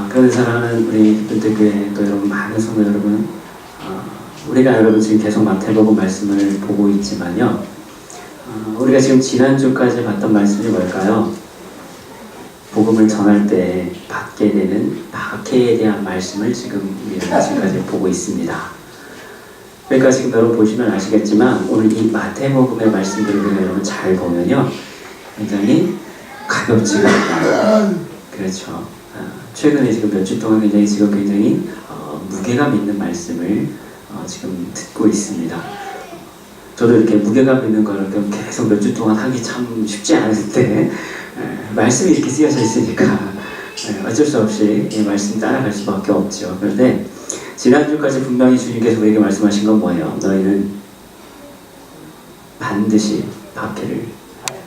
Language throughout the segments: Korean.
그런 사랑하는 우리 분들께 또 여러분 많은 성도 여러분, 우리가 여러분 지금 계속 마태복음 말씀을 보고 있지만요, 우리가 지금 지난주까지 봤던 말씀이 뭘까요? 복음을 전할 때 받게 되는 박해에 대한 말씀을 지금 우리는 지금까지 보고 있습니다. 그러니까 지금 여러분 보시면 아시겠지만 오늘 이 마태복음의 말씀들을 우리가 여러분 잘 보면요, 굉장히 가볍지가 않아요. 그렇죠. 최근에 지금 몇 주 동안 굉장히 무게감 있는 말씀을 지금 듣고 있습니다. 저도 이렇게 무게감 있는 거를 계속 몇 주 동안 하기 참 쉽지 않은데 말씀이 이렇게 쓰여져 있으니까 어쩔 수 없이 이 말씀 따라갈 수밖에 없죠. 그런데 지난주까지 분명히 주님께서 우리에게 말씀하신 건 뭐예요? 너희는 반드시 박해를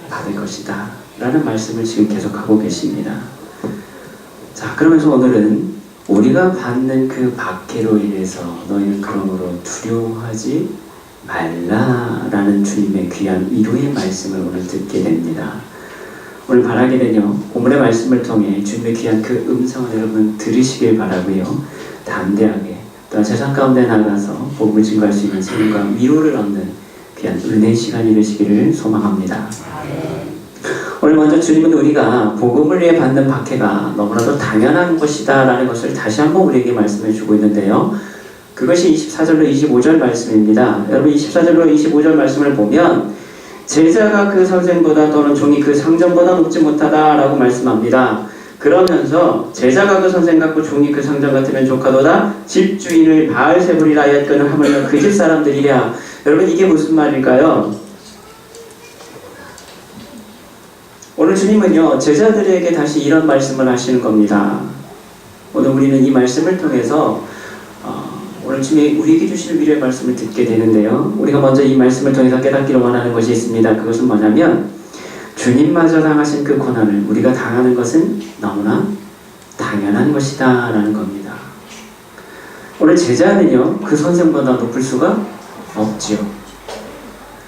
받을 것이다 라는 말씀을 지금 계속하고 계십니다. 자, 그러면서 오늘은 우리가 받는 그 박해로 인해서 너희는 그러므로 두려워하지 말라라는 주님의 귀한 위로의 말씀을 오늘 듣게 됩니다. 오늘 바라게 되뇨, 오늘의 말씀을 통해 주님의 귀한 그 음성을 여러분 들으시길 바라고요. 담대하게 또한 세상 가운데 나가서 복음을 증거할 수 있는 삶과 위로를 얻는 귀한 은혜의 시간이 되시기를 소망합니다. 오늘 먼저 주님은 우리가 복음을 위해 받는 박해가 너무나도 당연한 것이다 라는 것을 다시 한번 우리에게 말씀해 주고 있는데요, 그것이 24절로 25절 말씀입니다. 여러분 24절로 25절 말씀을 보면 제자가 그 선생보다 또는 종이 그 상전보다 높지 못하다 라고 말씀합니다. 그러면서 제자가 그 선생 같고 종이 그 상전 같으면 조카도다. 집주인을 바알세불이라 하였거늘 하물며 그 집 사람들이랴. 여러분 이게 무슨 말일까요? 오늘 주님은요, 제자들에게 다시 이런 말씀을 하시는 겁니다. 오늘 우리는 이 말씀을 통해서 오늘 주님이 우리에게 주시는 위로의 말씀을 듣게 되는데요, 우리가 먼저 이 말씀을 통해서 깨닫기를 원하는 것이 있습니다. 그것은 뭐냐면 주님마저 당하신 그 고난을 우리가 당하는 것은 너무나 당연한 것이다 라는 겁니다. 오늘 제자는요, 그 선생보다 높을 수가 없지요.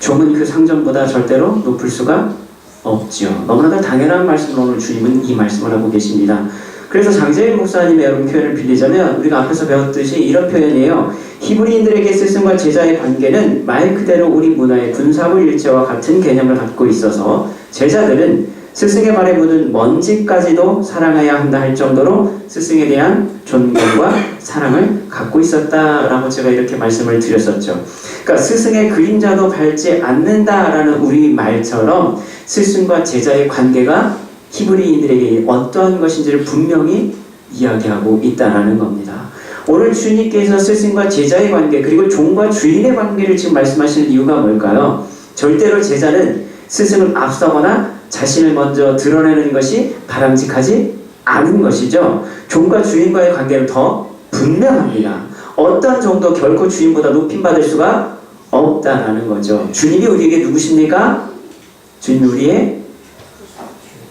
종은 그 상전보다 절대로 높을 수가 없지요. 너무나도 당연한 말씀으로 오늘 주님은 이 말씀을 하고 계십니다. 그래서 장재일 목사님의 여러분 표현을 빌리자면 우리가 앞에서 배웠듯이 이런 표현이에요. 히브리인들에게 스승과 제자의 관계는 말 그대로 우리 문화의 군사부 일체와 같은 개념을 갖고 있어서 제자들은 스승의 발에 묻은 먼지까지도 사랑해야 한다 할 정도로 스승에 대한 존경과 사랑을 갖고 있었다라고 제가 이렇게 말씀을 드렸었죠. 그러니까 스승의 그림자도 밟지 않는다라는 우리 말처럼 스승과 제자의 관계가 히브리인들에게 어떠한 것인지를 분명히 이야기하고 있다라는 겁니다. 오늘 주님께서 스승과 제자의 관계 그리고 종과 주인의 관계를 지금 말씀하시는 이유가 뭘까요? 절대로 제자는 스승을 앞서거나 자신을 먼저 드러내는 것이 바람직하지 않은 것이죠. 종과 주인과의 관계는 더 분명합니다. 어떤 종도 결코 주인보다 높임받을 수가 없다라는 거죠. 주님이 우리에게 누구십니까? 주님이 우리의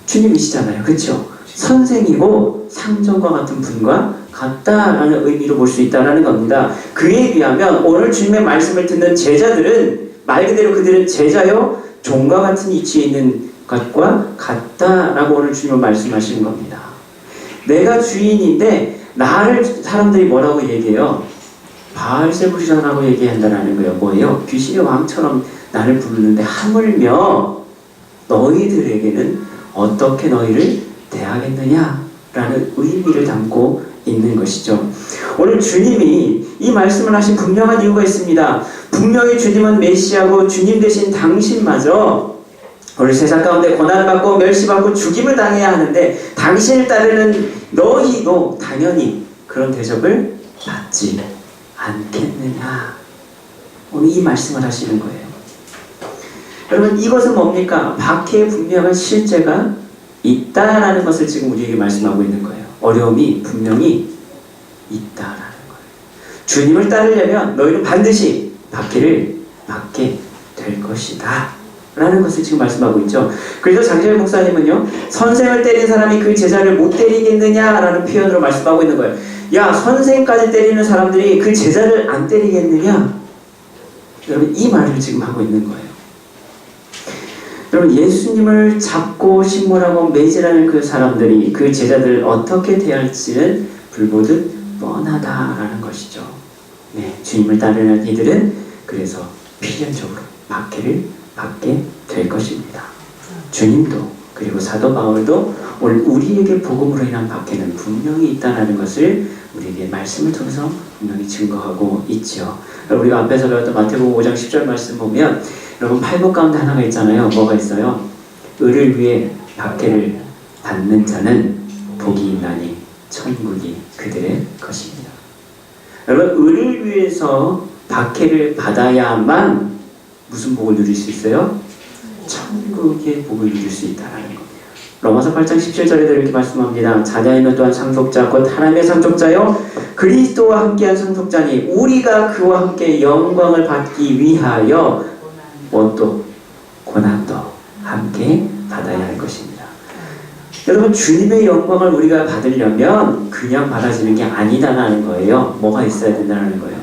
주님이시잖아요. 그렇죠? 선생이고 상전과 같은 분과 같다라는 의미로 볼 수 있다는 겁니다. 그에 비하면 오늘 주님의 말씀을 듣는 제자들은 말 그대로 그들은 제자요 종과 같은 위치에 있는 것과 같다라고 오늘 주님은 말씀하시는 겁니다. 내가 주인인데 나를 사람들이 뭐라고 얘기해요? 바알세불이라고 얘기한다는 거예요. 뭐예요? 귀신의 왕처럼 나를 부르는데 하물며 너희들에게는 어떻게 너희를 대하겠느냐라는 의미를 담고 있는 것이죠. 오늘 주님이 이 말씀을 하신 분명한 이유가 있습니다. 분명히 주님은 메시아고 주님 되신 당신마저 오늘 세상 가운데 고난을 받고 멸시받고 죽임을 당해야 하는데 당신을 따르는 너희도 당연히 그런 대접을 받지 않겠느냐. 오늘 이 말씀을 하시는 거예요. 여러분 이것은 뭡니까? 박해의 분명한 실제가 있다라는 것을 지금 우리에게 말씀하고 있는 거예요. 어려움이 분명히 있다라는 거예요. 주님을 따르려면 너희는 반드시 박해를 받게 될 것이다 라는 것을 지금 말씀하고 있죠. 그래서 장재일 목사님은요, 선생을 때린 사람이 그 제자를 못 때리겠느냐라는 표현으로 말씀하고 있는 거예요. 야, 선생까지 때리는 사람들이 그 제자를 안 때리겠느냐? 여러분 이 말을 지금 하고 있는 거예요. 여러분, 예수님을 잡고 식물하고 매질하는 그 사람들이 그 제자들을 어떻게 대할지는 불보듯 뻔하다라는 것이죠. 네, 주님을 따르는 이들은 그래서 필연적으로 박해를 받게 될 것입니다. 주님도 그리고 사도 바울도 오늘 우리에게 복음으로 인한 박해는 분명히 있다는 것을 우리에게 말씀을 통해서 분명히 증거하고 있죠. 우리가 앞에서 배웠던 마태복음 5장 10절 말씀 보면 여러분, 팔복 가운데 하나가 있잖아요. 뭐가 있어요? 의를 위해 박해를 받는 자는 복이 있나니 천국이 그들의 것입니다. 여러분, 의를 위해서 박해를 받아야만 무슨 복을 누릴 수 있어요? 천국의 복을 누릴 수 있다는 겁니다. 로마서 8장 17절에도 이렇게 말씀합니다. 자녀이면 또한 상속자 곧 하나님의 상속자요 그리스도와 함께한 상속자니 우리가 그와 함께 영광을 받기 위하여 뭣도 고난도 함께 받아야 할 것입니다. 여러분, 주님의 영광을 우리가 받으려면 그냥 받아지는 게 아니다라는 거예요. 뭐가 있어야 된다는 거예요?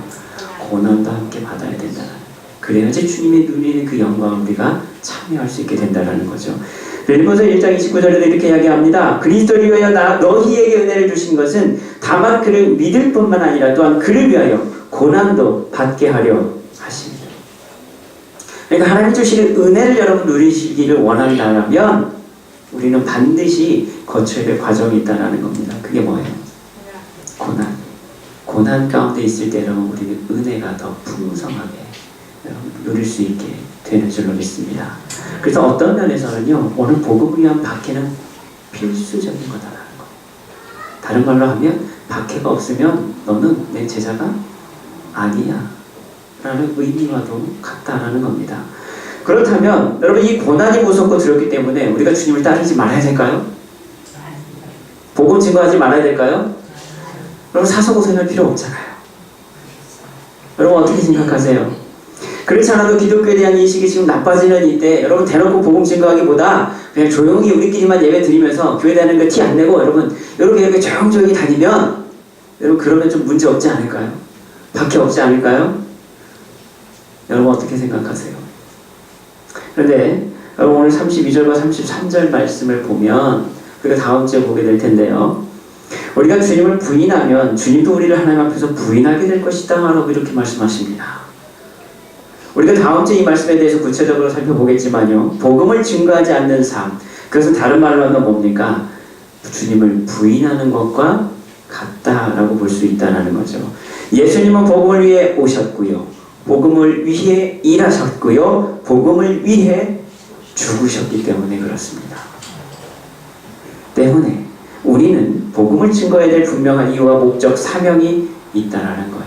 고난도 함께 받아야 된다는 거예요. 그래야지 주님의 누리는 그 영광을 우리가 참여할 수 있게 된다는 거죠. 빌립보서 1장 29절에도 이렇게 이야기합니다. 그리스도를 위하여 너희에게 은혜를 주신 것은 다만 그를 믿을 뿐만 아니라 또한 그를 위하여 고난도 받게 하려 하십니다. 그러니까 하나님 주시는 은혜를 여러분 누리시기를 원한다면 우리는 반드시 거쳐야 될 과정이 있다는 겁니다. 그게 뭐예요? 고난. 고난 가운데 있을 때 여러분 우리는 은혜가 더 풍성하게 여러분 누릴 수 있게 되는 줄로 믿습니다. 그래서 어떤 면에서는요, 오늘 복음을 위한 박해는 필수적인 거다라는 거예요. 다른 말로 하면 박해가 없으면 너는 내 제자가 아니야 라는 의미와도 같다라는 겁니다. 그렇다면 여러분, 이 고난이 무섭고 두렵기 때문에 우리가 주님을 따르지 말아야 될까요? 복음 증거하지 말아야 될까요? 여러분, 사서고생할 필요 없잖아요. 여러분, 어떻게 생각하세요? 그렇지 않아도 기독교에 대한 인식이 지금 나빠지는 이때 여러분, 대놓고 복음 증거하기보다 그냥 조용히 우리끼리만 예배 드리면서 교회 다니는 거 티 안 내고 여러분 이렇게 조용조용히 다니면 여러분, 그러면 좀 문제 없지 않을까요? 박해 없지 않을까요? 여러분, 어떻게 생각하세요? 그런데 여러분, 오늘 32절과 33절 말씀을 보면 우리가 다음 주에 보게 될 텐데요, 우리가 주님을 부인하면 주님도 우리를 하나님 앞에서 부인하게 될 것이다 라고 이렇게 말씀하십니다. 우리가 다음 주에 이 말씀에 대해서 구체적으로 살펴보겠지만요, 복음을 증거하지 않는 삶, 그것은 다른 말로 하면 뭡니까? 주님을 부인하는 것과 같다라고 볼 수 있다는 거죠. 예수님은 복음을 위해 오셨고요, 복음을 위해 일하셨고요, 복음을 위해 죽으셨기 때문에 그렇습니다. 때문에 우리는 복음을 증거해야 될 분명한 이유와 목적, 사명이 있다라는 거예요.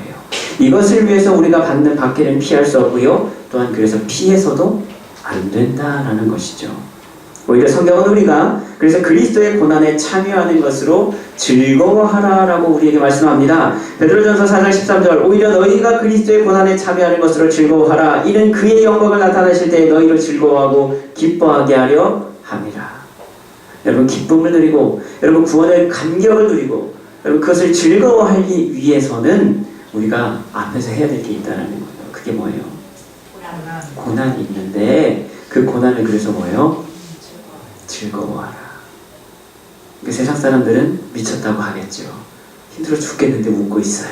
이것을 위해서 우리가 받는 박해는 피할 수 없고요, 또한 그래서 피해서도 안 된다라는 것이죠. 오히려 성경은 우리가 그래서 그리스도의 고난에 참여하는 것으로 즐거워하라라고 우리에게 말씀합니다. 베드로전서 4장 13절, 오히려 너희가 그리스도의 고난에 참여하는 것으로 즐거워하라. 이는 그의 영광을 나타내실 때에 너희를 즐거워하고 기뻐하게 하려 함이라. 여러분, 기쁨을 누리고 여러분 구원의 감격을 누리고 여러분 그것을 즐거워하기 위해서는 우리가 앞에서 해야 될 게 있다는 거예요. 그게 뭐예요? 고난이 있는데 그 고난을 그래서 뭐예요? 즐거워하라. 그러니까 세상 사람들은 미쳤다고 하겠죠. 힘들어 죽겠는데 웃고 있어요.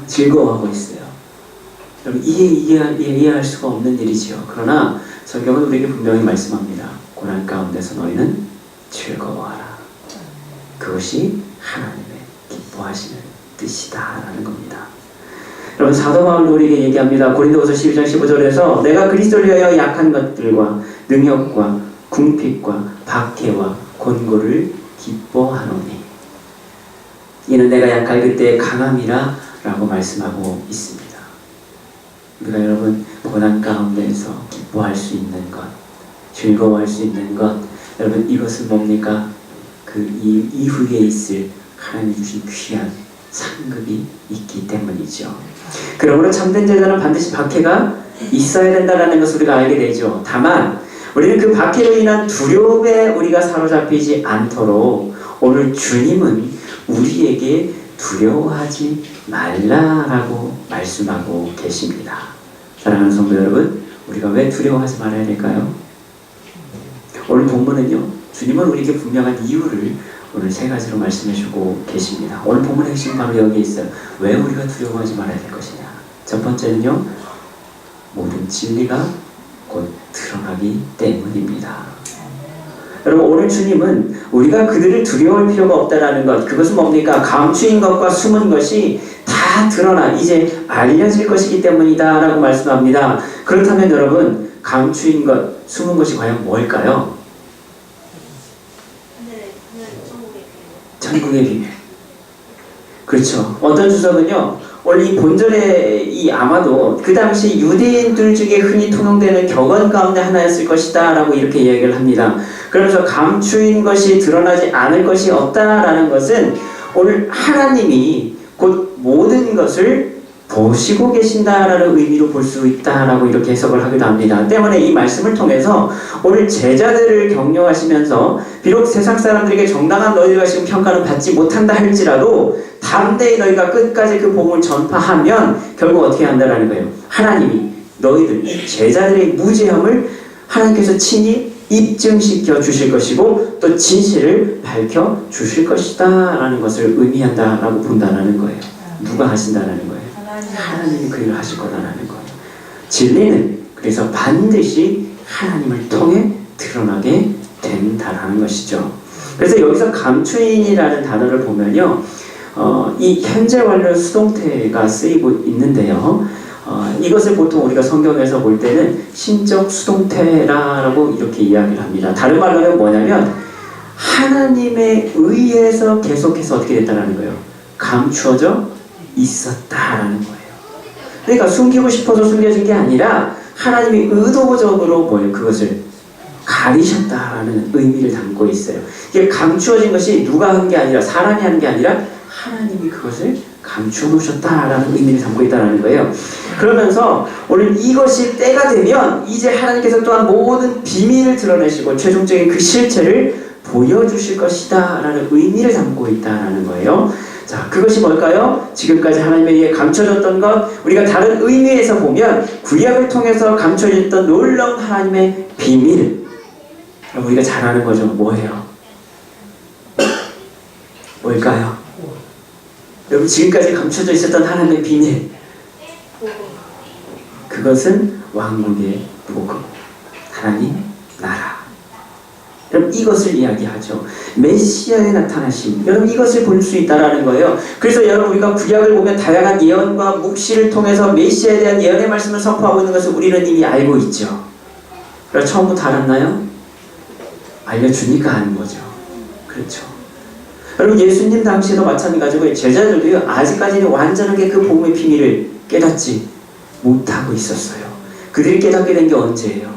즐거워하고 있어요. 여러분, 이해할 수가 없는 일이지요. 그러나 성경은 우리에게 분명히 말씀합니다. 고난 가운데서 너희는 즐거워하라. 그것이 하나님의 기뻐하시는 뜻이다라는 겁니다. 여러분, 사도 바울도 우리에게 얘기합니다. 고린도후서 12장 15절에서 내가 그리스도를 위하여 약한 것들과 능력과 궁핍과 박해와 곤고를 기뻐하노니 이는 내가 약할 그때의 강함이라 라고 말씀하고 있습니다. 우리가 여러분 고난 가운데에서 기뻐할 수 있는 것, 즐거워할 수 있는 것, 여러분 이것은 뭡니까? 그 이후에 있을 하나님이 주신 귀한 상급이 있기 때문이죠. 그러므로 참된 제자는 반드시 박해가 있어야 된다는 것을 우리가 알게 되죠. 다만 우리는 그 박해로 인한 두려움에 우리가 사로잡히지 않도록 오늘 주님은 우리에게 두려워하지 말라라고 말씀하고 계십니다. 사랑하는 성도 여러분, 우리가 왜 두려워하지 말아야 될까요? 오늘 본문은요, 주님은 우리에게 분명한 이유를 오늘 세 가지로 말씀해주고 계십니다. 오늘 본문의 핵심 바로 여기 있어요. 왜 우리가 두려워하지 말아야 될 것이냐. 첫 번째는요, 모든 진리가 곧 드러나기 때문입니다. 여러분, 오늘 주님은 우리가 그들을 두려워할 필요가 없다라는 것, 그것은 뭡니까? 감추인 것과 숨은 것이 다 드러나 이제 알려질 것이기 때문이다 라고 말씀합니다. 그렇다면 여러분, 감추인 것, 숨은 것이 과연 뭘까요? 천국의 비밀. 그렇죠. 어떤 주석은요, 원래 이 본절에 아마도 그 당시 유대인들 중에 흔히 통용되는 격언 가운데 하나였을 것이다 라고 이렇게 이야기를 합니다. 그러면서 감추인 것이 드러나지 않을 것이 없다라는 것은 오늘 하나님이 곧 모든 것을 보시고 계신다라는 의미로 볼 수 있다라고 이렇게 해석을 하기도 합니다. 때문에 이 말씀을 통해서 오늘 제자들을 격려하시면서 비록 세상 사람들에게 정당한 너희가 지금 평가는 받지 못한다 할지라도 담대히 너희가 끝까지 그 복음을 전파하면 결국 어떻게 한다라는 거예요. 하나님이 너희들 이 제자들의 무죄함을 하나님께서 친히 입증시켜 주실 것이고 또 진실을 밝혀 주실 것이다 라는 것을 의미한다라고 본다라는 거예요. 누가 하신다라는 거예요? 하나님이 그 일을 하실 거다라는 거예요. 진리는 그래서 반드시 하나님을 통해 드러나게 된다라는 것이죠. 그래서 여기서 감추인이라는 단어를 보면요, 이 현재 완료 수동태가 쓰이고 있는데요. 이것을 보통 우리가 성경에서 볼 때는 신적 수동태라고 이렇게 이야기를 합니다. 다른 말로는 뭐냐면 하나님에 의해서 계속해서 어떻게 됐다는 거예요? 감추어져 있었다라는 거예요. 그러니까 숨기고 싶어서 숨겨진 게 아니라 하나님이 의도적으로 그것을 가리셨다라는 의미를 담고 있어요. 이게 감추어진 것이 누가 한 게 아니라 사람이 한 게 아니라 하나님이 그것을 감추어 놓으셨다라는 의미를 담고 있다는 거예요. 그러면서 오늘 이것이 때가 되면 이제 하나님께서 또한 모든 비밀을 드러내시고 최종적인 그 실체를 보여주실 것이다 라는 의미를 담고 있다는 거예요. 자, 그것이 뭘까요? 지금까지 하나님에 의해 감춰졌던 것, 우리가 다른 의미에서 보면 구약을 통해서 감춰졌던 놀라운 하나님의 비밀, 우리가 잘 아는 거죠. 뭐예요? 뭘까요? 여러분, 지금까지 감춰져 있었던 하나님의 비밀, 그것은 왕국의 복음, 하나님 나라. 여러분, 이것을 이야기하죠. 메시아의 나타나심. 여러분, 이것을 볼 수 있다라는 거예요. 그래서 여러분, 우리가 구약을 보면 다양한 예언과 묵시를 통해서 메시아에 대한 예언의 말씀을 선포하고 있는 것을 우리는 이미 알고 있죠. 그래서 처음부터 알았나요? 알려주니까 아는 거죠. 그렇죠. 여러분, 예수님 당시에도 마찬가지고 제자들도요, 아직까지는 완전하게 그 복음의 비밀을 깨닫지 못하고 있었어요. 그들이 깨닫게 된 게 언제예요?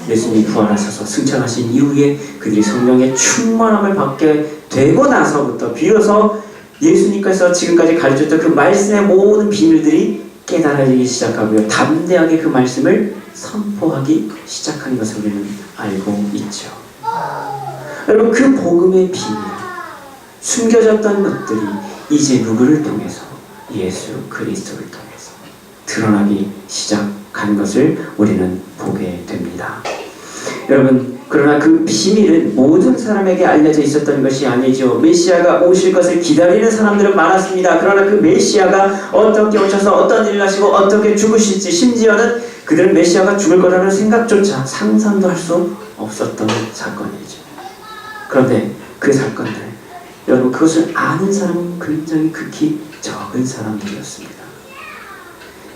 예수님이 부활하셔서 승천하신 이후에 그들이 성령의 충만함을 받게 되고 나서부터 비로소 예수님께서 지금까지 가르쳤던 그 말씀의 모든 비밀들이 깨달아지기 시작하고요, 담대하게 그 말씀을 선포하기 시작한 것을 우리는 알고 있죠. 여러분, 그 복음의 비밀, 숨겨졌던 것들이 이제 누구를 통해서? 예수 그리스도를 통해서 드러나기 시작한 것을 우리는 보게 됩니다. 여러분, 그러나 그 비밀은 모든 사람에게 알려져 있었던 것이 아니죠. 메시아가 오실 것을 기다리는 사람들은 많았습니다. 그러나 그 메시아가 어떻게 오셔서 어떤 일을 하시고 어떻게 죽으실지, 심지어는 그들은 메시아가 죽을 거라는 생각조차 상상도 할 수 없었던 사건이죠. 그런데 그 사건들, 여러분, 그것을 아는 사람은 굉장히 극히 적은 사람들이었습니다.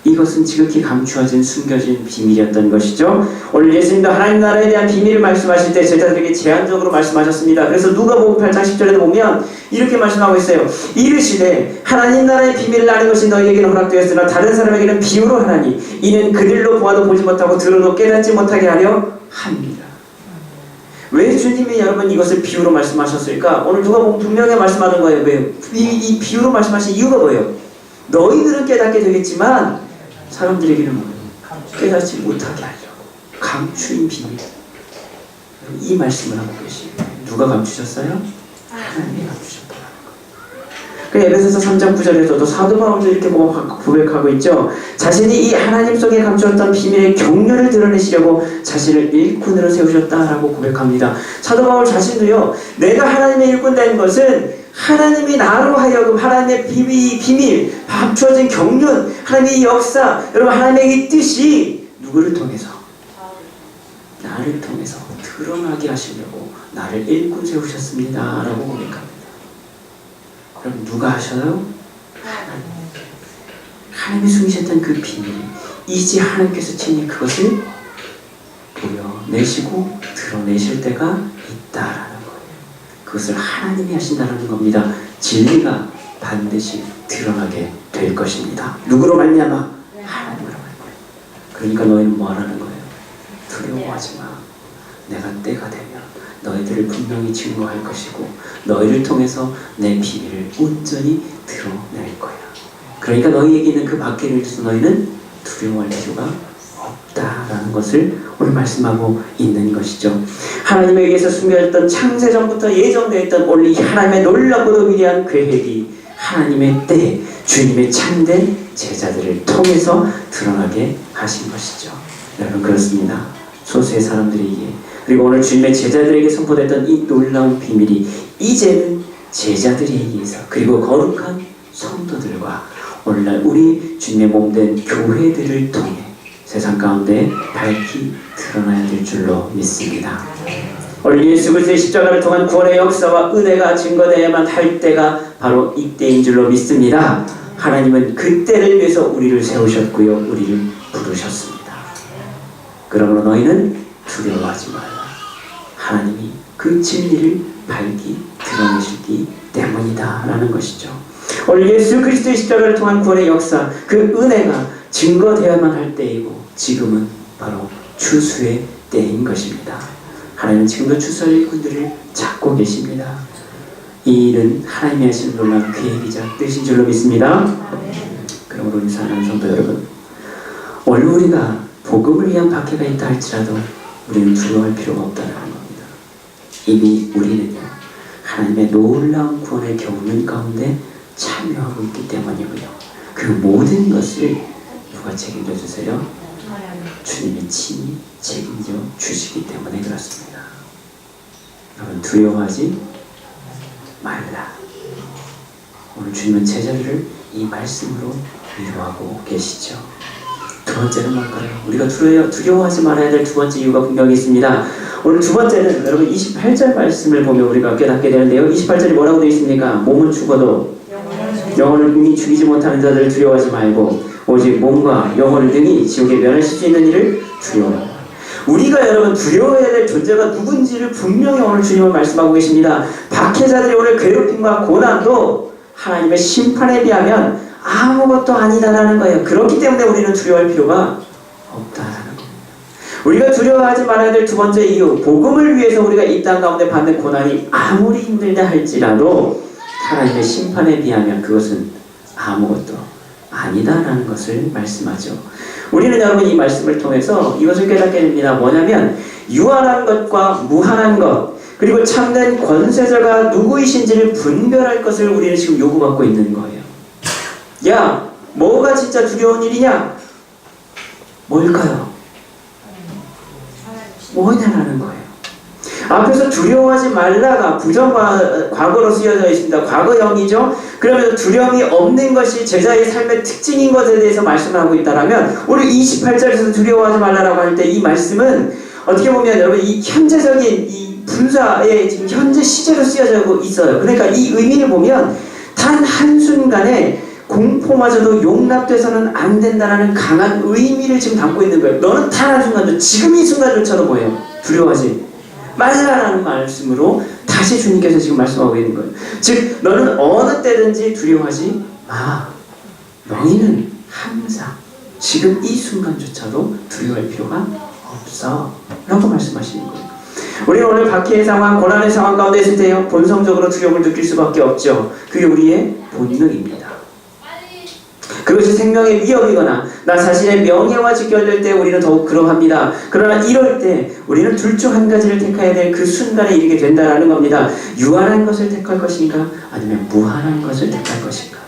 이것은 지극히 감추어진 숨겨진 비밀이었던 것이죠. 오늘 예수님도 하나님 나라에 대한 비밀을 말씀하실 때 제자들에게 제한적으로 말씀하셨습니다. 그래서 누가복음 8장 10절에도 보면 이렇게 말씀하고 있어요. 이르시되 하나님 나라의 비밀을 아는 것이 너희에게는 허락되었으나 다른 사람에게는 비유로 하나니 이는 그들로 보아도 보지 못하고 들어도 깨닫지 못하게 하려 합니다. 왜 주님이 여러분 이것을 비유로 말씀하셨을까? 오늘 누가복음 분명히 말씀하는 거예요. 왜? 이 비유로 말씀하신 이유가 뭐예요? 너희들은 깨닫게 되겠지만 사람들에게는 깨닫지 못하게 하려고 감추인 비밀. 이 말씀을 하고 계십니다. 누가 감추셨어요? 하나님이 감추셨다는 거예요. 그 에베소서 3장 9절에서도 사도 바울도 이렇게 고백하고 있죠. 자신이 이 하나님 속에 감추었던 비밀의 경륜을 드러내시려고 자신을 일꾼으로 세우셨다라고 고백합니다. 사도 바울 자신도요, 내가 하나님의 일꾼 된 것은 하나님이 나로 하여금 하나님의 비밀, 감추어진 경륜, 하나님의 역사, 여러분 하나님의 이 뜻이 누구를 통해서? 나를 통해서 드러나게 하시려고 나를 일꾼 세우셨습니다 라고 고백합니다. 그럼 누가 하셔요? 하나님이 숨기셨던 그 비밀, 이제 하나님께서 친히 그것을 보여내시고 드러내실 때가 있다라는 거예요. 그것을 하나님이 하신다는 겁니다. 진리가 반드시 드러나게 될 것입니다. 누구로 말미암아? 하나님으로 말미암아. 그러니까 너희는 뭐 하라는 거예요? 두려워하지 마. 내가 때가 되면 너희들을 분명히 증거할 것이고 너희를 통해서 내 비밀을 온전히 드러낼 거야. 그러니까 너희에게 있는 그 밖에 있어서 너희는 두려워할 필요가 없다라는 것을 오늘 말씀하고 있는 것이죠. 하나님에 의해서 숨겨졌던 창세전부터 예정되어 있던 오늘 하나님의 놀랍고도 위대한 계획이 하나님의 때 주님의 참된 제자들을 통해서 드러나게 하신 것이죠. 여러분 그렇습니다. 소수의 사람들에게 그리고 오늘 주님의 제자들에게 선포됐던 이 놀라운 비밀이 이제는 제자들에 의해서 그리고 거룩한 성도들과 오늘날 우리 주님의 몸된 교회들을 통해 세상 가운데 밝히 드러나야 될 줄로 믿습니다. 오늘 예수 그리스도의 십자가를 통한 구원의 역사와 은혜가 증거되어야만 할 때가 바로 이때인 줄로 믿습니다. 하나님은 그때를 위해서 우리를 세우셨고요. 우리를 부르셨습니다. 그러므로 너희는 두려워하지 말라. 하나님이 그 진리를 밝히 드러내시기 때문이다 라는 것이죠. 오늘 예수 그리스도의 십자가를 통한 구원의 역사, 그 은혜가 증거되어야만 할 때이고 지금은 바로 추수의 때인 것입니다. 하나님은 지금도 추수할 일꾼들을 찾고 계십니다. 이 일은 하나님이 하시는 놀라운 계획이자 뜻인 줄로 믿습니다. 그러므로 우리 사랑하는 성도 여러분, 오늘 우리가 복음을 위한 박해가 있다 할지라도 우리는 두려워할 필요가 없다는 겁니다. 이미 우리는요, 하나님의 놀라운 구원의 경륜 가운데 참여하고 있기 때문이고요. 그 모든 것을 누가 책임져 주세요? 주님이 친히 책임져 주시기 때문에 그렇습니다. 여러분 두려워하지 말라. 오늘 주님은 제자들을 이 말씀으로 위로하고 계시죠. 두 번째는 뭘까요? 우리가 두려워하지 말아야 될 두 번째 이유가 분명히 있습니다. 오늘 두 번째는 여러분 28절 말씀을 보면 우리가 깨닫게 되는데요. 28절이 뭐라고 되어 있습니까? 몸은 죽어도 영혼을 능히 죽이지 못하는 자들을 두려워하지 말고 오직 몸과 영혼을 능히 지옥에 멸하실 수 있는 이를 두려워하라. 우리가 여러분 두려워해야 될 존재가 누군지를 분명히 오늘 주님은 말씀하고 계십니다. 박해자들이 오늘 괴롭힘과 고난도 하나님의 심판에 비하면 아무것도 아니다라는 거예요. 그렇기 때문에 우리는 두려워할 필요가 없다라는 겁니다. 우리가 두려워하지 말아야 될 두 번째 이유, 복음을 위해서 우리가 이 땅 가운데 받는 고난이 아무리 힘들다 할지라도 하나님의 심판에 비하면 그것은 아무것도 아니다라는 것을 말씀하죠. 우리는 여러분 이 말씀을 통해서 이것을 깨닫게 됩니다. 뭐냐면 유한한 것과 무한한 것 그리고 참된 권세자가 누구이신지를 분별할 것을 우리는 지금 요구받고 있는 거예요. 야, 뭐가 진짜 두려운 일이냐? 뭘까요? 뭐냐라는 거예요. 앞에서 두려워하지 말라가 부정과 과거로 쓰여져 있습니다. 과거형이죠. 그러면서 두려움이 없는 것이 제자의 삶의 특징인 것에 대해서 말씀을 하고 있다라면 오늘 28절에서 두려워하지 말라라고 할 때 이 말씀은 어떻게 보면 여러분 이 현재적인 이 분사의 지금 현재 시제로 쓰여져 있어요. 그러니까 이 의미를 보면 단 한순간에 공포마저도 용납돼서는 안 된다라는 강한 의미를 지금 담고 있는 거예요. 너는 단 한순간도 지금 이 순간조차도 뭐예요? 두려워하지 말라라는 말씀으로 다시 주님께서 지금 말씀하고 있는 거예요. 즉 너는 어느 때든지 두려워하지 마. 너희는 항상 지금 이 순간조차도 두려워할 필요가 없어 라고 말씀하시는 거예요. 우리는 오늘 박해의 상황, 고난의 상황 가운데 있을 때요 본성적으로 두려움을 느낄 수밖에 없죠. 그게 우리의 본능입니다. 그것이 생명의 위협이거나 나 자신의 명예와 직결될 때 우리는 더욱 그러합니다. 그러나 이럴 때 우리는 둘 중 한 가지를 택해야 될 그 순간에 이르게 된다라는 겁니다. 유한한 것을 택할 것인가 아니면 무한한 것을 택할 것인가.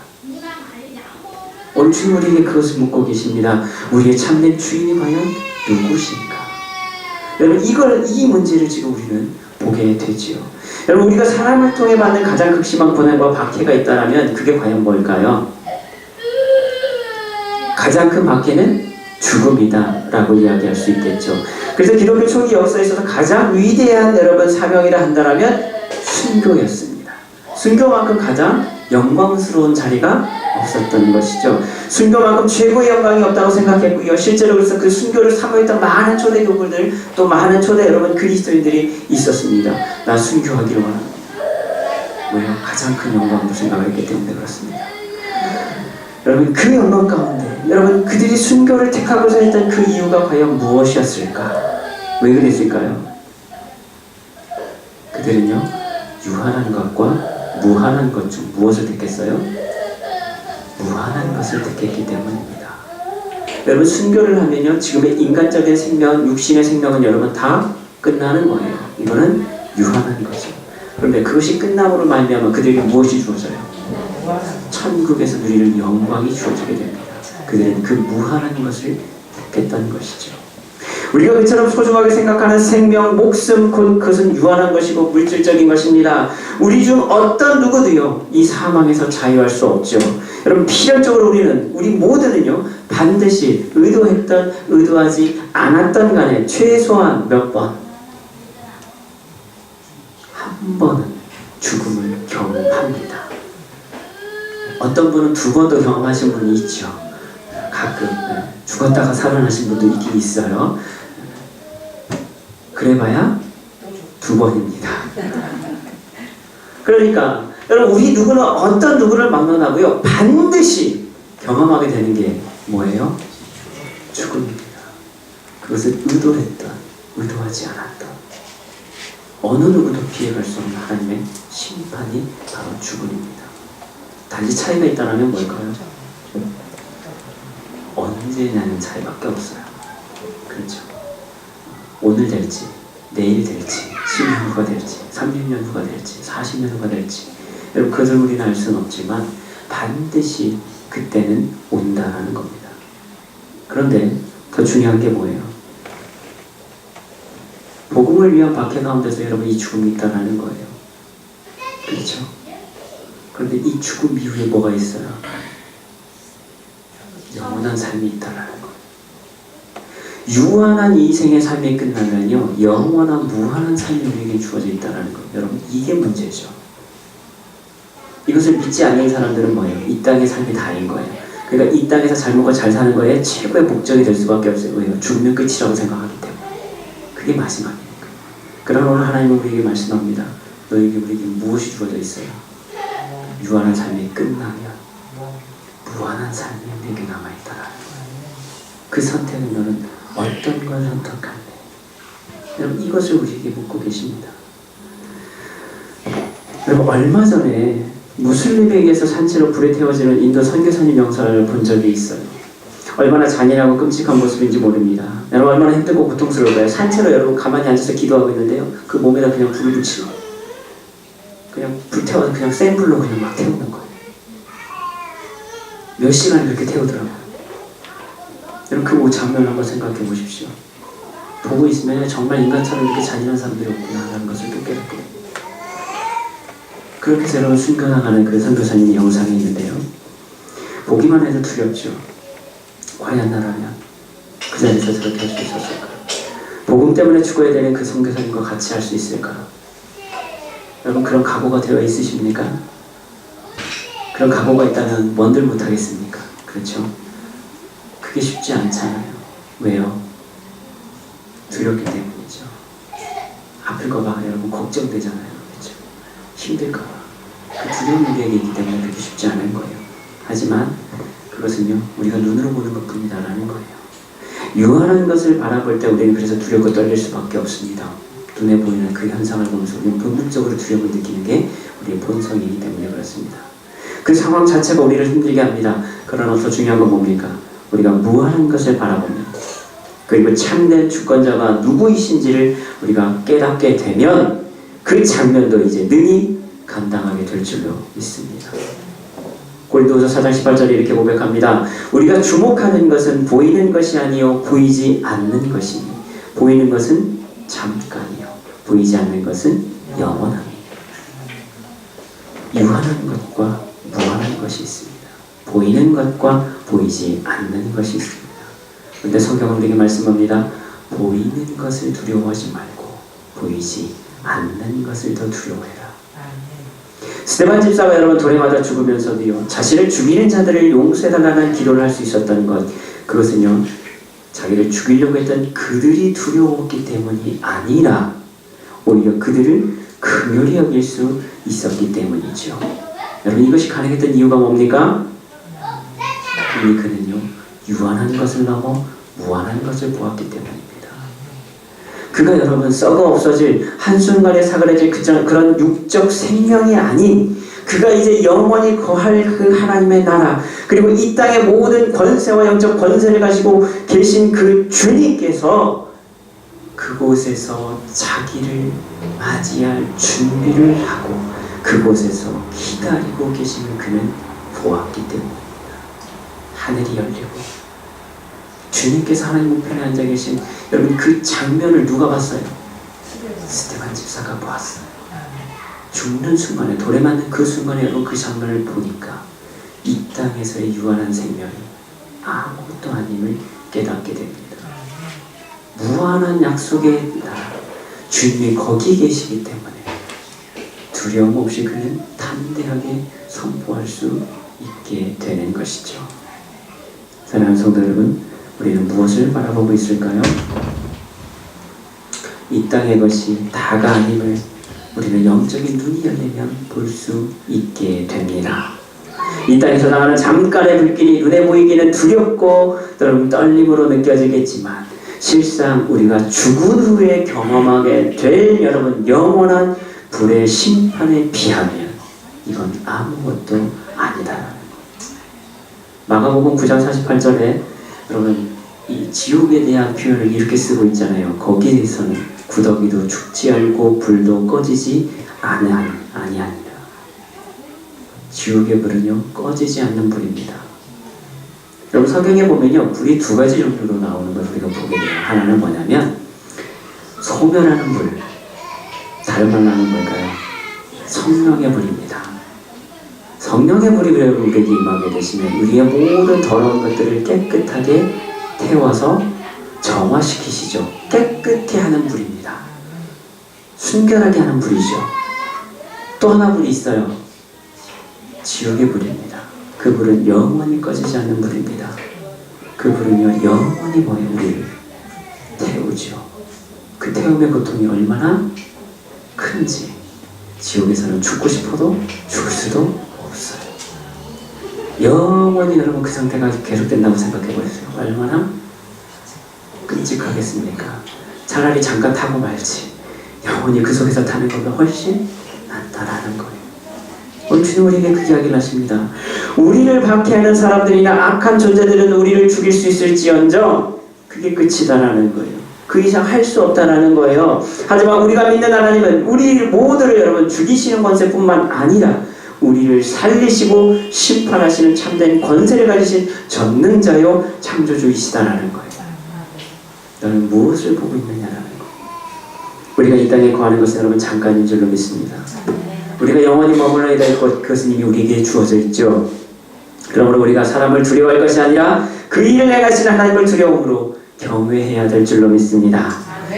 오늘 주님 우리에게 그것을 묻고 계십니다. 우리의 참된 주인이 과연 누구신가? 여러분 이 문제를 지금 우리는 보게 되지요. 여러분 우리가 사람을 통해 받는 가장 극심한 고난과 박해가 있다면 그게 과연 뭘까요? 가장 큰 박해는 죽음이다 라고 이야기할 수 있겠죠. 그래서 기독교 초기 역사에 있어서 가장 위대한 여러분 사명이라 한다면 순교였습니다. 순교만큼 가장 영광스러운 자리가 없었던 것이죠. 순교만큼 최고의 영광이 없다고 생각했고요. 실제로 그래서 그 순교를 사모했던 많은 초대교구들 또 많은 초대 여러분 그리스도인들이 있었습니다. 나 순교하기를 원합니다. 왜요? 가장 큰 영광으로 생각했기 때문에 그렇습니다. 여러분 그 영광 가운데 여러분 그들이 순교를 택하고자 했던 그 이유가 과연 무엇이었을까? 왜 그랬을까요? 그들은요 유한한 것과 무한한 것 중 무엇을 택했어요? 무한한 것을 택했기 때문입니다. 여러분 순교를 하면요 지금의 인간적인 생명, 육신의 생명은 여러분 다 끝나는 거예요. 이거는 유한한 거죠. 그런데 그것이 끝남으로 말미암아 그들에게 무엇이 주어져요? 천국에서 누리는 영광이 주어지게 됩니다. 그들은 그 무한한 것을 택했던 것이죠. 우리가 그처럼 소중하게 생각하는 생명, 목숨, 곧 그것은 유한한 것이고 물질적인 것입니다. 우리 중 어떤 누구도요 이 사망에서 자유할 수 없죠. 여러분 필연적으로 우리 모두는요 반드시 의도했던 의도하지 않았던 간에 최소한 몇 번, 한 번은 죽음을 경험합니다. 어떤 분은 두 번도 경험하신 분이 있죠. 가끔 죽었다가 살아나신 분도 있긴 있어요. 그래봐야 두 번입니다. 그러니까 여러분 우리 누구는 어떤 누구를 막론하고요 반드시 경험하게 되는 게 뭐예요? 죽음입니다. 그것을 의도했던 의도하지 않았던 어느 누구도 피해갈 수 없는 하나님의 심판이 바로 죽음입니다. 단지 차이가 있다면 뭘까요? 언제냐는 차이밖에 없어요. 그렇죠. 오늘 될지 내일 될지 10년 후가 될지 30년 후가 될지 40년 후가 될지 여러분 그것을 우리는 알 수는 없지만 반드시 그때는 온다라는 겁니다. 그런데 더 중요한 게 뭐예요? 복음을 위한 박해 가운데서 여러분 이 죽음이 있다라는 거예요. 그렇죠? 그런데 이 죽음 이후에 뭐가 있어요? 영원한 삶이 있다라는 거예요. 유한한 이 생의 삶이 끝나면요 영원한 무한한 삶이 우리에게 주어져 있다는 거예요. 여러분 이게 문제죠. 이것을 믿지 않는 사람들은 뭐예요? 이 땅의 삶이 다인 거예요. 그러니까 이 땅에서 잘 먹고 잘 사는 거에 최고의 목적이 될 수밖에 없어요. 왜요? 죽으면 끝이라고 생각하기 때문에. 그게 마지막이니까. 그러나 오늘 하나님은 우리에게 말씀합니다. 너에게 우리에게 무엇이 주어져 있어요? 유한한 삶이 끝나면 무한한 삶이 우리에게 남아있다라는 거예요. 그 선택은 너는 어떤 걸 선택할래? 여러분 이것을 우리에게 묻고 계십니다. 여러분 얼마 전에 무슬림에게서 산채로 불에 태워지는 인도 선교사님 영상을 본 적이 있어요. 얼마나 잔인하고 끔찍한 모습인지 모릅니다. 여러분 얼마나 힘들고 고통스러울까요? 산채로 여러분 가만히 앉아서 기도하고 있는데요. 그 몸에다 그냥 불을 붙이고 그냥 불태워서 그냥 센 불로 그냥 막 태우는 거예요. 몇 시간 이렇게 태우더라고요. 여러분 그 장면을 한번 생각해 보십시오. 보고 있으면 정말 인간처럼 이렇게 잔인한 사람들이 없구나라는 것을 또 깨닫거든요. 그렇게 해서 여러분 순교나가는 그 선교사님의 영상이 있는데요. 보기만 해도 두렵죠. 과연 나라면 그 자리에서 저렇게 할 수 있었을까? 복음 때문에 죽어야 되는 그 선교사님과 같이 할 수 있을까? 여러분 그런 각오가 되어 있으십니까? 그런 각오가 있다면 뭔들 못하겠습니까? 그렇죠? 그게 쉽지 않잖아요. 왜요? 두렵기 때문이죠. 아플까봐 여러분 걱정되잖아요. 그렇죠? 힘들까봐. 그 두려움이 우리에게 있기 때문에 그렇게 쉽지 않은 거예요. 하지만 그것은요 우리가 눈으로 보는 것뿐이다라는 거예요. 유한한 것을 바라볼 때 우리는 그래서 두렵고 떨릴 수밖에 없습니다. 눈에 보이는 그 현상을 보면서 우리는 본능적으로 두려움을 느끼는 게 우리의 본성이기 때문에 그렇습니다. 그 상황 자체가 우리를 힘들게 합니다. 그러나 더 중요한 건 뭡니까? 우리가 무한한 것을 바라보면, 그리고 참된 주권자가 누구이신지를 우리가 깨닫게 되면 그 장면도 이제 능히 감당하게 될 줄로 믿습니다. 고린도후서 4장 18절에 이렇게 고백합니다. 우리가 주목하는 것은 보이는 것이 아니요 보이지 않는 것이니 보이는 것은 잠깐이요 보이지 않는 것은 영원함이니. 유한한 것과 무한한 것이 있습니다. 보이는 것과 보이지 않는 것이 있습니다. 그런데 성경은 우리에게 말씀합니다. 보이는 것을 두려워하지 말고 보이지 않는 것을 더 두려워해라. 스데반 집사가 여러분 돌에 맞아 죽으면서도요, 자신을 죽이는 자들을 용서해달라는 기도를 할 수 있었다는 것, 그것은요 자기를 죽이려고 했던 그들이 두려웠기 때문이 아니라 오히려 그들을 긍휼히 여길 수 있었기 때문이죠. 여러분, 이것이 가능했던 이유가 뭡니까? 이미 그는요 유한한 것을 넘어 무한한 것을 보았기 때문입니다. 그가 여러분 썩어 없어질 한순간에 사그라질 그런 육적 생명이 아닌, 그가 이제 영원히 거할 그 하나님의 나라, 그리고 이 땅의 모든 권세와 영적 권세를 가지고 계신 그 주님께서 그곳에서 자기를 맞이할 준비를 하고 그곳에서 기다리고 계시는 그는 보았기 때문입니다. 하늘이 열리고 주님께서 하나님 우편에 앉아 계신, 여러분 그 장면을 누가 봤어요? 스데반 집사가 보았어요. 죽는 순간에, 돌에 맞는 그 순간에 여러분 그 장면을 보니까 이 땅에서의 유한한 생명이 아무것도 아님을 깨닫게 됩니다. 무한한 약속의 나라, 주님이 거기 계시기 때문에 두려움 없이 그는 담대하게 선포할 수 있게 되는 것이죠. 사랑하는 성도 여러분, 우리는 무엇을 바라보고 있을까요? 이 땅의 것이 다가 아님을 우리는 영적인 눈이 열리면 볼 수 있게 됩니다. 이 땅에서 나가는 잠깐의 불길이 눈에 보이기는 두렵고 떨림으로 느껴지겠지만 실상 우리가 죽은 후에 경험하게 될 여러분 영원한 불의 심판에 비하면 이건 아무것도 아니다라는 것. 마가복음 9장 48절에 여러분 이 지옥에 대한 표현을 이렇게 쓰고 있잖아요. 거기에서는 구더기도 죽지 않고 불도 꺼지지 아니하니라. 지옥의 불은요 꺼지지 않는 불입니다. 여러분 성경에 보면요 불이 두 가지 정도로 나오는 걸 우리가 보게 돼요. 하나는 뭐냐면 소멸하는 불, 다른 말로 하는 걸까요? 성령의 불입니다. 성령의 불이 우리에게 임하게 되시면 우리의 모든 더러운 것들을 깨끗하게 태워서 정화시키시죠. 깨끗게 하는 불입니다. 순결하게 하는 불이죠. 또 하나 불이 있어요. 지옥의 불입니다. 그 불은 영원히 꺼지지 않는 불입니다. 그 불은요 영원히 우리를 태우죠. 그 태움의 고통이 얼마나 큰지 지옥에서는 죽고 싶어도 죽을 수도 없어요. 영원히 여러분 그 상태가 계속된다고 생각해보세요. 얼마나 끔찍하겠습니까? 차라리 잠깐 타고 말지 영원히 그 속에서 타는 것보다 훨씬 낫다라는 거예요. 오늘 주님 우리에게 그 이야기를 하십니다. 우리를 박해하는 사람들이나 악한 존재들은 우리를 죽일 수 있을지언정 그게 끝이다라는 거예요. 그 이상 할 수 없다라는 거예요. 하지만 우리가 믿는 하나님은 우리 모두를 여러분 죽이시는 권세뿐만 아니라 우리를 살리시고 심판하시는 참된 권세를 가지신 전능자요 창조주이시다라는 거예요. 너는 무엇을 보고 있느냐라는 거예요. 우리가 이 땅에 거하는 것은 여러분 잠깐인 줄로 믿습니다. 우리가 영원히 머물러야 될 것, 그것은 이미 우리에게 주어져 있죠. 그러므로 우리가 사람을 두려워할 것이 아니라 그 일을 행하시는 하나님을 두려움으로 경외해야 될 줄로 믿습니다.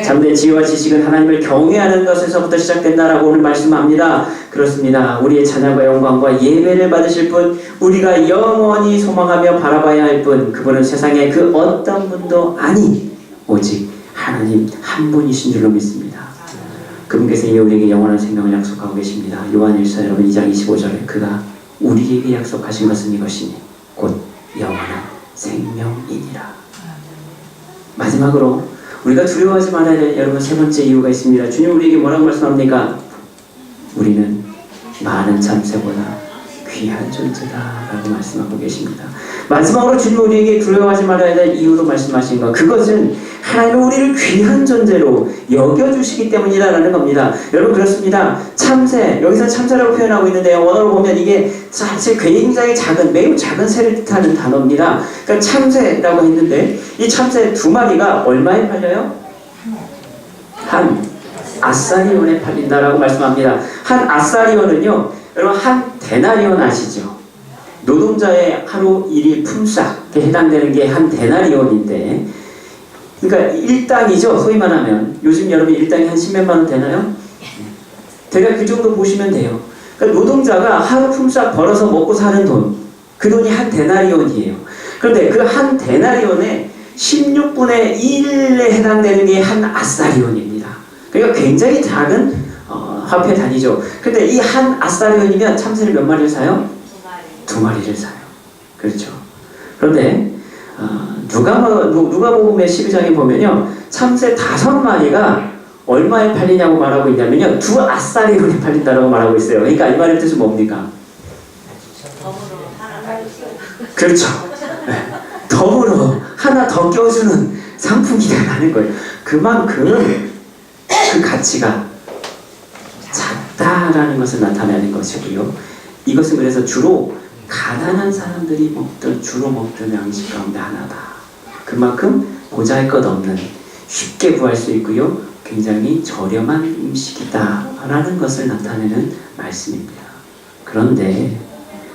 참된 지혜와 지식은 하나님을 경외하는 것에서부터 시작된다라고 오늘 말씀합니다. 그렇습니다. 우리의 찬양과 영광과 예배를 받으실 분, 우리가 영원히 소망하며 바라봐야 할 분, 그분은 세상에 그 어떤 분도 아니 오직 하나님 한 분이신 줄로 믿습니다. 그분께서 이미 우리에게 영원한 생명을 약속하고 계십니다. 요한일서 여러분 2장 25절에 그가 우리에게 약속하신 것은 이것이니 곧 영원한 생명이니라. 마지막으로 우리가 두려워하지 말아야 될 여러분 세 번째 이유가 있습니다. 주님 우리에게 뭐라고 말씀합니까? 우리는 많은 참새보다 귀한 존재다라고 말씀하고 계십니다. 마지막으로 주님 우리에게 두려워하지 말아야 될 이유로 말씀하신 것, 그것은 하나님은 우리를 귀한 존재로 여겨주시기 때문이다라는 겁니다. 여러분 그렇습니다. 참새, 여기서 참새라고 표현하고 있는데요. 원어로 보면 이게 사실 굉장히 작은, 매우 작은 새를 뜻하는 단어입니다. 그러니까 참새라고 했는데 이 참새 2마리가 얼마에 팔려요? 한 아사리온에 팔린다라고 말씀합니다. 한 아사리온은요, 여러분 한 데나리온 아시죠? 노동자의 하루 일일 품삯에 해당되는 게 한 데나리온인데, 그러니까 일당이죠. 소위 말하면 요즘 여러분 일당이 한 10몇만 원 되나요? 대략 그 정도 보시면 돼요. 그러니까 노동자가 하루 품삯 벌어서 먹고 사는 돈, 그 돈이 한 데나리온이에요. 그런데 그 한 데나리온의 16분의 1에 해당되는 게 한 아사리온입니다. 그러니까 굉장히 작은 화폐 단위죠. 근데 이 한 아사리온이면 참새를 몇 마리를 사요? 2마리를 사요. 그렇죠. 그런데 누가복음의 12장에 보면요, 참새 5마리가 얼마에 팔리냐고 말하고 있냐면요, 2 아사리온에 팔린다라고 말하고 있어요. 그러니까 이 말의 뜻은 뭡니까? 그렇죠. 네. 덤으로 하나 더 껴주는 상품이라는 거예요. 그만큼 그 가치가 작다라는 것을 나타내는 것이고요. 이것은 그래서 주로 가난한 사람들이 주로 먹던 양식 가운데 하나다. 그만큼 보잘것없는, 쉽게 구할 수 있고요, 굉장히 저렴한 음식이다라는 것을 나타내는 말씀입니다. 그런데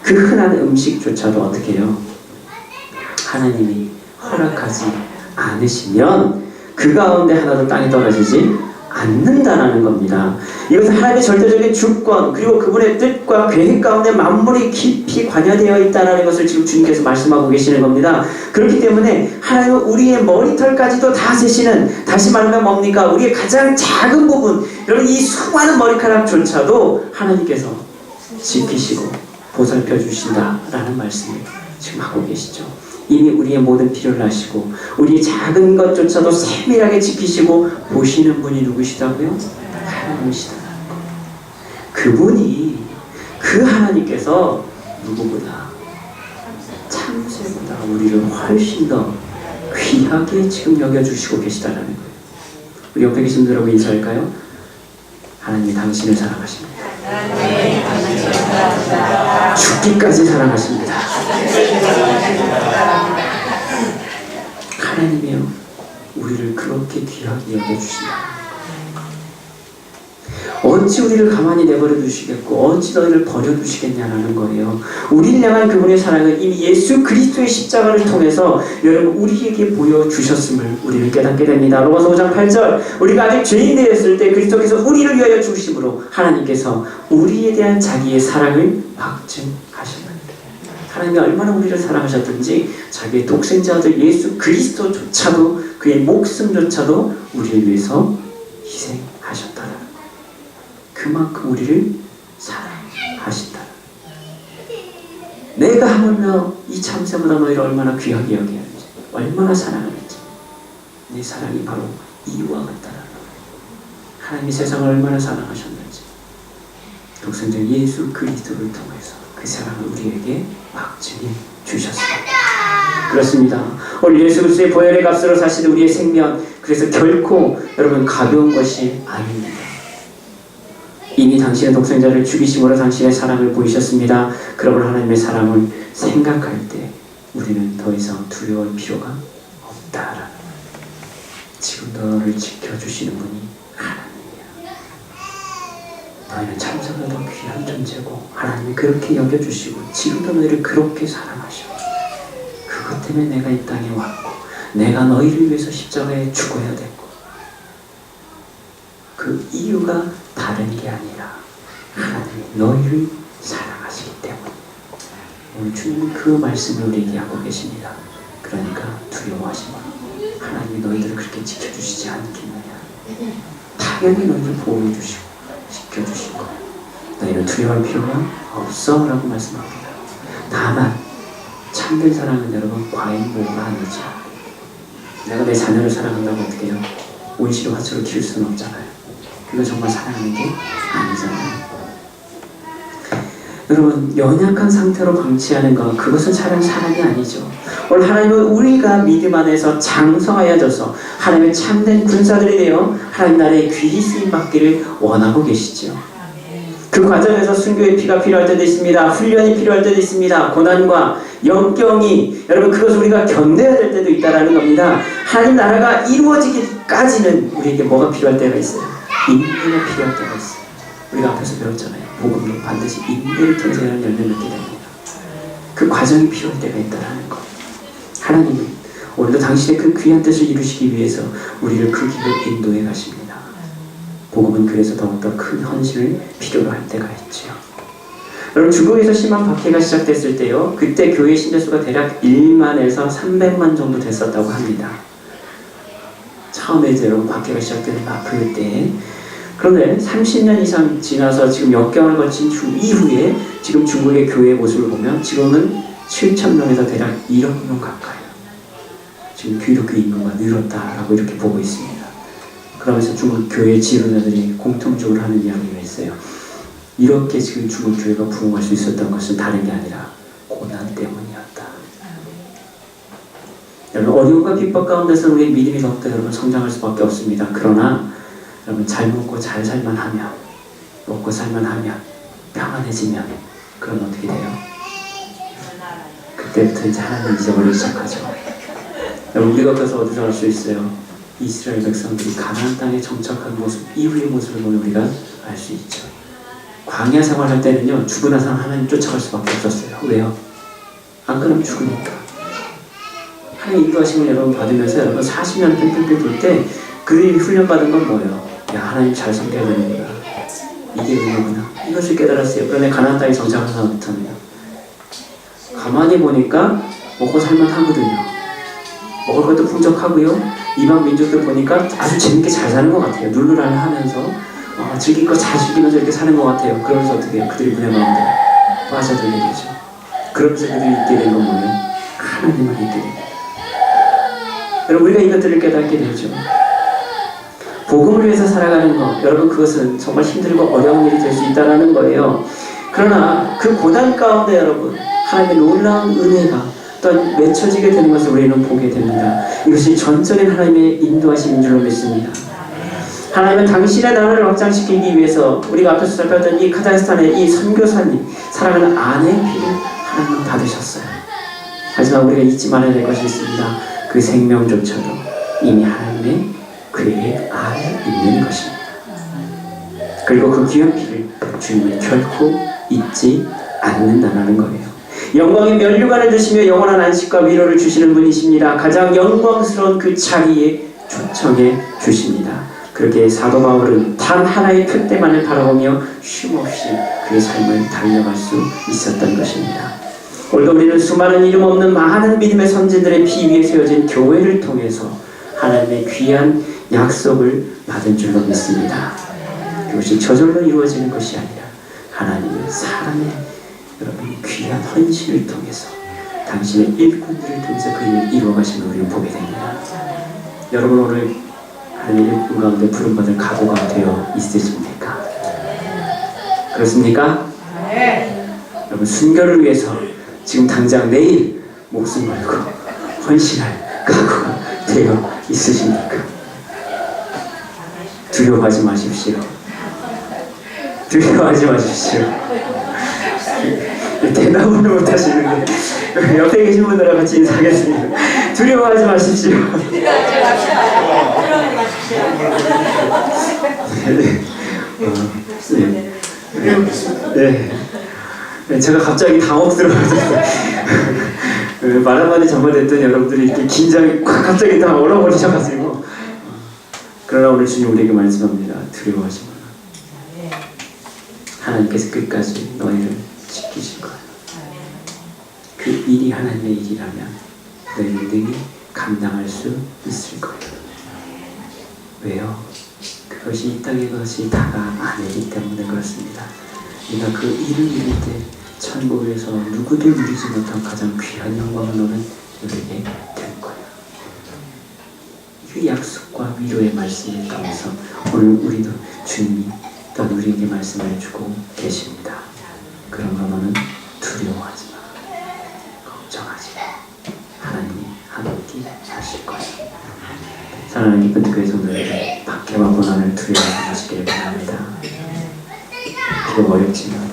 그 흔한 음식조차도 어떻게 해요? 하나님이 허락하지 않으시면 그 가운데 하나도 땅에 떨어지지 않는다라는 겁니다. 이것은 하나님의 절대적인 주권, 그리고 그분의 뜻과 계획 가운데 만물이 깊이 관여되어 있다는 것을 지금 주님께서 말씀하고 계시는 겁니다. 그렇기 때문에 하나님은 우리의 머리털까지도 다 세시는, 다시 말하면 뭡니까? 우리의 가장 작은 부분, 여러분 이 수많은 머리카락조차도 하나님께서 지키시고 보살펴 주신다라는 말씀을 지금 하고 계시죠. 이미 우리의 모든 필요를 아시고 우리의 작은 것조차도 세밀하게 지키시고 보시는 분이 누구시다고요? 하나님이시다. 그분이, 그 하나님께서 누구보다, 참새보다 우리를 훨씬 더 귀하게 지금 여겨주시고 계시다는 거예요. 우리 옆에 계신 분들하고 인사할까요? 하나님이 당신을 사랑하십니다. 죽기까지 사랑하십니다. 하나님이요, 우리를 그렇게 귀하게 여겨주신다. 어찌 우리를 가만히 내버려 두시겠고 어찌 너희를 버려두시겠냐라는 거예요. 우리를 향한 그분의 사랑은 이미 예수 그리스도의 십자가를 통해서 여러분 우리에게 보여주셨음을 우리는 깨닫게 됩니다. 로마서 5장 8절, 우리가 아직 죄인 되었을 때 그리스도께서 우리를 위하여 죽으심으로 하나님께서 우리에 대한 자기의 사랑을 확증하셨다. 하나님이 얼마나 우리를 사랑하셨든지 자기의 독생자 아들 예수 그리스도조차도, 그의 목숨조차도 우리를 위해서 희생하셨다. 그만큼 우리를 사랑하신다. 내가 하물며 이 참새보다 너희를 얼마나 귀하게 여기는지, 얼마나 사랑하는지, 내 사랑이 바로 이와 같다라는 거예요. 하나님이 세상을 얼마나 사랑하셨는지 독생자 예수 그리스도를 통해서 그 사랑을 우리에게 확증해 주셨습니다. 그렇습니다. 오늘 예수 그리스도의 보혈의 값으로 사시는 우리의 생명, 그래서 결코 여러분 가벼운 것이 아닙니다. 이미 당신의 독생자를 죽이심으로 당신의 사랑을 보이셨습니다. 그러므로 하나님의 사랑을 생각할 때 우리는 더 이상 두려울 필요가 없다라는, 지금도 너를 지켜주시는 분이 하나님이야. 너희는 참새보다 더 귀한 존재고 하나님이 그렇게 여겨주시고 지금도 너희를 그렇게 사랑하셔. 그것 때문에 내가 이 땅에 왔고 내가 너희를 위해서 십자가에 죽어야 됐고, 그 이유가 다른 게 아니라 하나님이 너희를 사랑하시기 때문에. 오늘 주님은 그 말씀을 우리에게 하고 계십니다. 그러니까 두려워하지 마. 하나님이 너희들을 그렇게 지켜주시지 않겠느냐. 당연히 너희를 보호해주시고 지켜주실 거야. 너희는 두려워할 필요가 없어 라고 말씀합니다. 다만 참된 사랑은 여러분 과잉보호가 아니죠. 내가 내 자녀를 사랑한다고 어떻게 해요? 온실을 화초로 키울 수는 없잖아요. 그건 정말 사랑하는 게 아니잖아요. 여러분, 연약한 상태로 방치하는 것, 그것은 사랑이 아니죠. 오늘 하나님은 우리가 믿음 안에서 장성하여져서 하나님의 참된 군사들이 되어 하나님 나라의 귀히 쓰임 받기를 원하고 계시죠. 그 과정에서 순교의 피가 필요할 때도 있습니다. 훈련이 필요할 때도 있습니다. 고난과 역경이, 여러분, 그것을 우리가 견뎌야 될 때도 있다는 겁니다. 하나님 나라가 이루어지기까지는 우리에게 뭐가 필요할 때가 있어요? 인내가 필요할 때가 있어요. 우리가 앞에서 배웠잖아요. 복음도 반드시 인내를 통해서 열매를 맺게 됩니다. 그 과정이 필요할 때가 있다는 것. 하나님은 오늘도 당신의 그 귀한 뜻을 이루시기 위해서 우리를 그 길로 인도해 가십니다. 복음은 그래서 더욱더 큰 헌신을 필요로 할 때가 있지요. 여러분, 중국에서 심한 박해가 시작됐을 때요, 그때 교회 신자수가 대략 1만에서 300만 정도 됐었다고 합니다. 처음에 이제 여러분 박해가 시작되는 그때. 그런데 30년 이상 지나서 지금 역경을 거친 이후에 지금 중국의 교회의 모습을 보면 지금은 7,000명에서 대략 1억 명 가까이 지금 기독교 인구가 늘었다라고 이렇게 보고 있습니다. 그러면서 중국 교회 지도자들이 공통적으로 하는 이야기가 있어요. 이렇게 지금 중국 교회가 부흥할 수 있었던 것은 다른 게 아니라 고난 때문이었다. 여러분, 어려움과 핍박 가운데서 우리의 믿음이 더욱더 여러분 성장할 수밖에 없습니다. 그러나 여러분, 잘 먹고 잘 살만 하면, 먹고 살만 하면, 평안해지면, 그럼 어떻게 돼요? 그때부터 이제 하나님을 잊어버리기 시작하죠. 여러분, 우리가 그래서 어디서 알 수 있어요? 이스라엘 백성들이 가나안 땅에 정착한 모습, 이후의 모습을 보면 우리가 알 수 있죠. 광야 생활할 때는요, 죽은 이상 하나님 쫓아갈 수밖에 없었어요. 왜요? 안 그러면 죽으니까. 하나님 인도하심을 여러분 받으면서 여러분 40년 뺑뺑뺑 돌 때 그들이 훈련받은 건 뭐예요? 야, 하나님 잘 섬겨야 되는구나. 이게 의미구나. 이것을 깨달았어요. 그런데 가나안 땅에 정착한 사람부터는요, 가만히 보니까 먹고 살만 하거든요. 먹을 것도 풍족하고요. 이방 민족들 보니까 아주 재밌게 잘 사는 것 같아요. 룰루랄 하면서 즐길 거 잘 즐기면서 이렇게 사는 것 같아요. 그러면서 어떻게 해요? 그들이 문의 마음대로 빠져들게 되죠. 그러면서 그들이 있게 된 건 뭐예요? 하나님을 있게 됩니다. 여러분, 우리가 이것들을 깨닫게 되죠. 복음을 위해서 살아가는 것, 여러분, 그것은 정말 힘들고 어려운 일이 될 수 있다는 거예요. 그러나 그 고난 가운데 여러분, 하나님의 놀라운 은혜가 또한 맺혀지게 되는 것을 우리는 보게 됩니다. 이것이 전적인 하나님의 인도하심인 줄로 믿습니다. 하나님은 당신의 나라를 확장시키기 위해서 우리가 앞에서 살펴봤던 이 카자흐스탄의 이 선교사님, 사랑하는 아내의 피를 하나님은 받으셨어요. 하지만 우리가 잊지 말아야 될 것이 있습니다. 그 생명조차도 이미 하나님의 그의 안에 있는 것입니다. 그리고 그 귀한 피를 주님은 결코 잊지 않는다는 거예요. 영광의 면류관을 드시며 영원한 안식과 위로를 주시는 분이십니다. 가장 영광스러운 그 자리에 초청해 주십니다. 그렇게 사도 바울은 단 하나의 표대만을 바라보며 쉼없이 그의 삶을 달려갈 수 있었던 것입니다. 오늘도 우리는 수많은 이름 없는 많은 믿음의 선진들의 피 위에 세워진 교회를 통해서 하나님의 귀한 약속을 받은 줄로 믿습니다. 그것이 저절로 이루어지는 것이 아니라 하나님의 사람의 여러분 귀한 헌신을 통해서 당신의 일꾼들을 통해서 그 일을 이루어가시는 우리를 보게 됩니다. 여러분, 오늘 하나님의 일꾼 가운데 부름받을 각오가 되어 있으십니까? 그렇습니까? 네. 여러분, 순교를 위해서 지금 당장 내일 목숨 걸고 헌신할 각오가 되어 있으십니까? 두려워하지 마십시오. 두려워하지 마십시오. 대답을 못하시는데 옆에 계신 분들과 같이 인사하겠습니다. 두려워하지 마십시오. 네. 제가 갑자기 당혹스러워서 말 한마디 전달됐더니 여러분들이 이렇게 긴장이 갑자기 다 얼어버리셔가지고. 그러나 오늘 주님 우리에게 말씀합니다. 두려워하지 마라. 하나님께서 끝까지 너희를 지키실 거예요. 그 일이 하나님의 일이라면 너희는 능히 감당할 수 있을 거예요. 왜요? 그것이 이 땅의 것이 다가 아니기 때문에 그렇습니다. 네가 그 일을 이룰 때 천국에서 누구도 누리지 못한 가장 귀한 영광을 너는 누리게 될 거예요. 그 약속과 위로의 말씀을 통해서 오늘 우리도 주님이 또 우리에게 말씀을 주고 계십니다. 그러나 너는 두려워하지 마. 걱정하지 마. 하나님이 함께 하실 거예요. 사랑하는 기쁜 교회 성도들에게 박해와 고난을 두려워하지 마시기를 바랍니다. 비록 어렵지만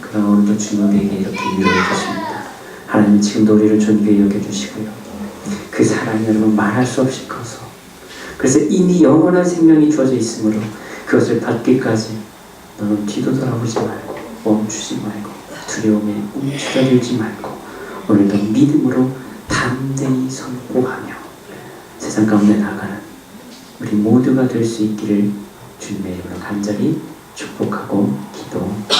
그러나 오늘도 주님에게 이렇게 위로해 주십니다. 하나님 지금도 우리를 존귀히 여겨주시고요. 그 사랑이 여러분 말할 수 없이 커서 그래서 이미 영원한 생명이 주어져 있으므로 그것을 받기까지 너는 뒤도 돌아보지 말고 멈추지 말고 두려움에 움츠러들지 말고 오늘도 믿음으로 담대히 선포하며 세상 가운데 나가는 우리 모두가 될 수 있기를 주님의 이름으로 간절히 축복하고 기도합니다.